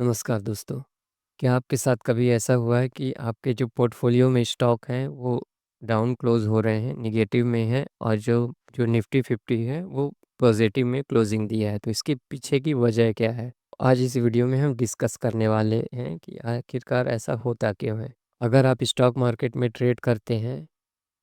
नमस्कार दोस्तों। क्या आपके साथ कभी ऐसा हुआ है कि आपके जो पोर्टफोलियो में स्टॉक हैं वो डाउन क्लोज़ हो रहे हैं, नेगेटिव में हैं और जो जो निफ्टी 50 है वो पॉजिटिव में क्लोजिंग दिया है, तो इसके पीछे की वजह क्या है? आज इस वीडियो में हम डिस्कस करने वाले हैं कि आखिरकार ऐसा होता क्यों है? अगर आप स्टॉक मार्केट में ट्रेड करते हैं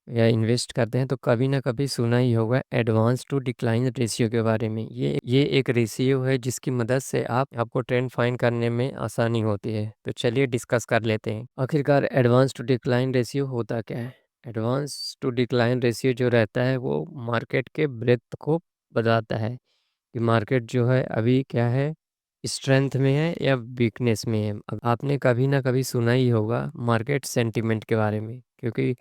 या इन्वेस्ट करते हैं तो कभी ना कभी सुना ही होगा एडवांस टू डिक्लाइन रेशियो के बारे में। ये एक रेशियो है जिसकी मदद से आपको ट्रेंड फाइंड करने में आसानी होती है। तो चलिए डिस्कस कर लेते हैं आखिरकार एडवांस टू डिक्लाइन रेशियो होता क्या है। एडवांस टू डिक्लाइन रेशियो जो रहता है वो मार्केट के ब्रेथ को बताता है कि मार्केट जो है अभी क्या है, स्ट्रेंथ में है या वीकनेस में है। अब आपने कभी ना कभी सुना ही होगा मार्केट सेंटिमेंट के बारे में, क्योंकि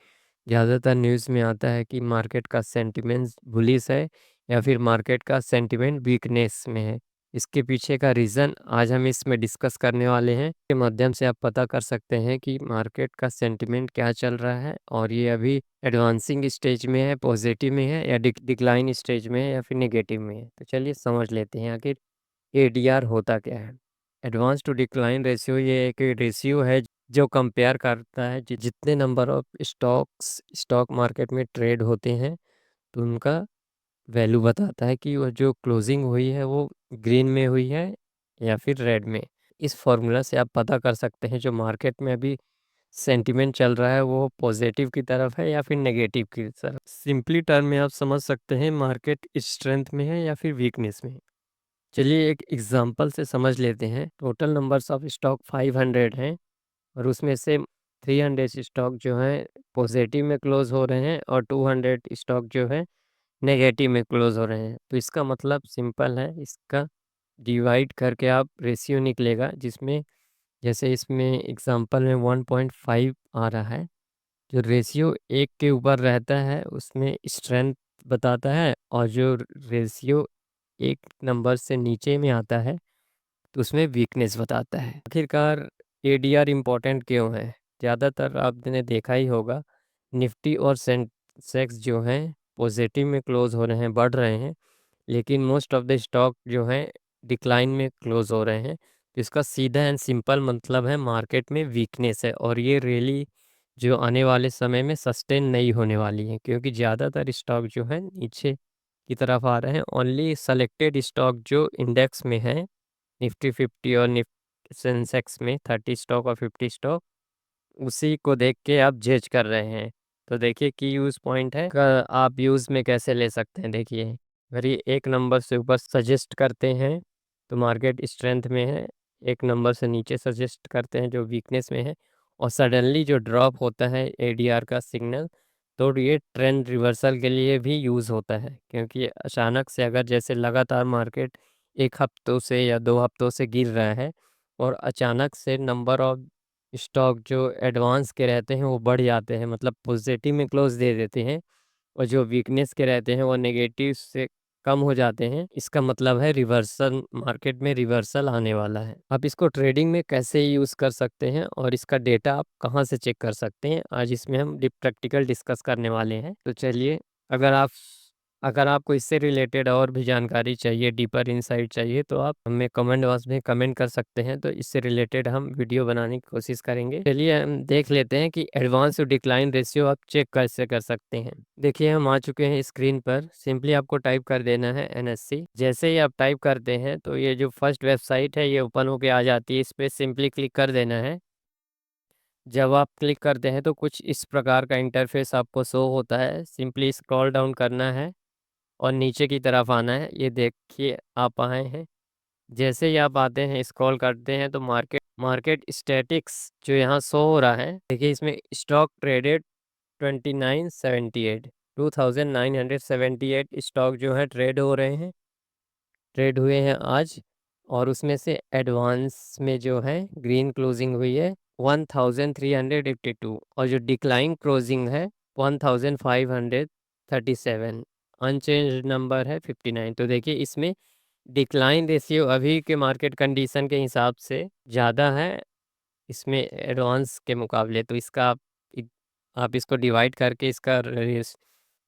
ज़्यादातर न्यूज़ में आता है कि मार्केट का सेंटिमेंट बुलिश है या फिर मार्केट का सेंटिमेंट वीकनेस में है। इसके पीछे का रीज़न आज हम इसमें डिस्कस करने वाले हैं। के माध्यम से आप पता कर सकते हैं कि मार्केट का सेंटिमेंट क्या चल रहा है और ये अभी एडवांसिंग स्टेज में है, पॉजिटिव में है या डिक्लाइन स्टेज में है या फिर नेगेटिव में है। तो चलिए समझ लेते हैं आखिर एडीआर होता क्या है। एडवांस टू डिक्लाइन रेशियो ये एक रेशियो है जो कंपेयर करता है जितने नंबर ऑफ स्टॉक मार्केट में ट्रेड होते हैं तो उनका वैल्यू बताता है कि वो जो क्लोजिंग हुई है वो ग्रीन में हुई है या फिर रेड में। इस फॉर्मूला से आप पता कर सकते हैं जो मार्केट में अभी सेंटिमेंट चल रहा है वो पॉजिटिव की तरफ है या फिर नेगेटिव की तरफ। सिंपली टर्म में आप समझ सकते हैं मार्केट स्ट्रेंथ में है या फिर वीकनेस में। चलिए एक एग्जांपल से समझ लेते हैं। टोटल नंबर्स ऑफ स्टॉक 500 हैं और उसमें से 300 स्टॉक जो हैं पॉजिटिव में क्लोज हो रहे हैं और 200 स्टॉक जो है नेगेटिव में क्लोज हो रहे हैं। तो इसका मतलब सिंपल है, इसका डिवाइड करके आप रेशियो निकलेगा जिसमें जैसे इसमें एग्जांपल में 1.5 आ रहा है। जो रेशियो एक के ऊपर रहता है उसमें स्ट्रेंथ बताता है और जो रेशियो एक नंबर से नीचे में आता है तो उसमें वीकनेस बताता है। आखिरकार एडीआर इम्पोर्टेंट क्यों है? ज़्यादातर आपने देखा ही होगा निफ्टी और सेंसेक्स जो हैं पॉजिटिव में क्लोज हो रहे हैं, बढ़ रहे हैं, लेकिन मोस्ट ऑफ द स्टॉक जो हैं डिक्लाइन में क्लोज हो रहे हैं। तो इसका सीधा एंड सिंपल मतलब है मार्केट में वीकनेस है और ये रैली जो आने वाले समय में सस्टेन नहीं होने वाली है, क्योंकि ज़्यादातर स्टॉक जो है नीचे की तरफ आ रहे हैं। ओनली सेलेक्टेड स्टॉक जो इंडेक्स में है निफ्टी 50 और सेंसेक्स में 30 स्टॉक और 50 स्टॉक, उसी को देख के आप जज कर रहे हैं। तो देखिए की यूज़ पॉइंट है आप यूज़ में कैसे ले सकते हैं। देखिए अगर ये एक नंबर से ऊपर सजेस्ट करते हैं तो मार्केट स्ट्रेंथ में है, एक नंबर से नीचे सजेस्ट करते हैं जो वीकनेस में है, और सडनली जो ड्रॉप होता है एडीआर का सिग्नल, तो ये ट्रेंड रिवर्सल के लिए भी यूज़ होता है। क्योंकि अचानक से अगर जैसे लगातार मार्केट एक हफ्तों से या 2 हफ्तों से गिर रहा है और अचानक से नंबर ऑफ स्टॉक जो एडवांस के रहते हैं वो बढ़ जाते हैं, मतलब पॉजिटिव में क्लोज दे देते हैं, और जो वीकनेस के रहते हैं वो नेगेटिव से कम हो जाते हैं, इसका मतलब है रिवर्सल, मार्केट में रिवर्सल आने वाला है। आप इसको ट्रेडिंग में कैसे यूज़ कर सकते हैं और इसका डेटा आप कहाँ से चेक कर सकते हैं, आज इसमें हम प्रैक्टिकल डिस्कस करने वाले हैं। तो चलिए, अगर आप अगर आपको इससे रिलेटेड और भी जानकारी चाहिए, डीपर इनसाइट चाहिए, तो आप हमें कमेंट बॉक्स में कमेंट कर सकते हैं, तो इससे रिलेटेड हम वीडियो बनाने की कोशिश करेंगे। चलिए हम देख लेते हैं कि एडवांस और डिक्लाइन रेशियो आप चेक कैसे कर सकते हैं। देखिए हम आ चुके हैं स्क्रीन पर। सिंपली आपको टाइप कर देना है एनएससी। जैसे ही आप टाइप करते हैं तो ये जो फर्स्ट वेबसाइट है ये ओपन होके आ जाती है, इस पर सिंपली क्लिक कर देना है। जब आप क्लिक करते हैं तो कुछ इस प्रकार का इंटरफेस आपको शो होता है। सिंपली स्क्रॉल डाउन करना है और नीचे की तरफ आना है। ये देखिए आप आए हैं। जैसे ही आप आते हैं स्क्रॉल करते हैं तो मार्केट मार्केट स्टैटिक्स जो यहाँ शो हो रहा है, देखिए इसमें स्टॉक ट्रेडेड 2978 2978 स्टॉक जो है ट्रेड हो रहे हैं, ट्रेड हुए हैं आज। और उसमें से एडवांस में जो है ग्रीन क्लोजिंग हुई है 1382, और जो डिक्लाइन क्लोजिंग है 1537, अनचेंज नंबर है 59। तो देखिए इसमें डिक्लाइन रेशियो अभी के मार्केट कंडीशन के हिसाब से ज़्यादा है इसमें एडवांस के मुकाबले। तो इसका आप इसको डिवाइड करके इसका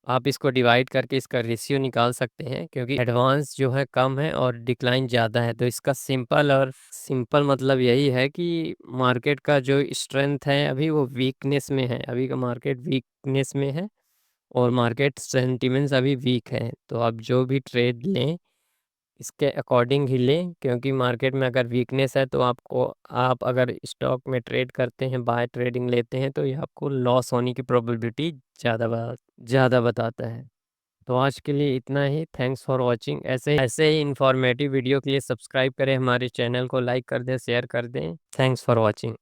आप इसको डिवाइड करके इसका रेशियो निकाल सकते हैं, क्योंकि एडवांस जो है कम है और डिक्लाइन ज़्यादा है। तो इसका सिंपल मतलब यही है कि मार्केट का जो स्ट्रेंथ है अभी वो वीकनेस में है, अभी का मार्केट वीकनेस में है और मार्केट सेंटिमेंट्स अभी वीक है। तो आप जो भी ट्रेड लें इसके अकॉर्डिंग ही लें, क्योंकि मार्केट में अगर वीकनेस है तो आप अगर स्टॉक में ट्रेड करते हैं, बाय ट्रेडिंग लेते हैं, तो ये आपको लॉस होने की प्रोबेबिलिटी ज़्यादा बताता है। तो आज के लिए इतना ही। Thanks for watching. ऐसे ऐसे ही इंफॉर्मेटिव वीडियो के लिए सब्सक्राइब करें, हमारे चैनल को लाइक कर दें, शेयर कर दें। Thanks for watching.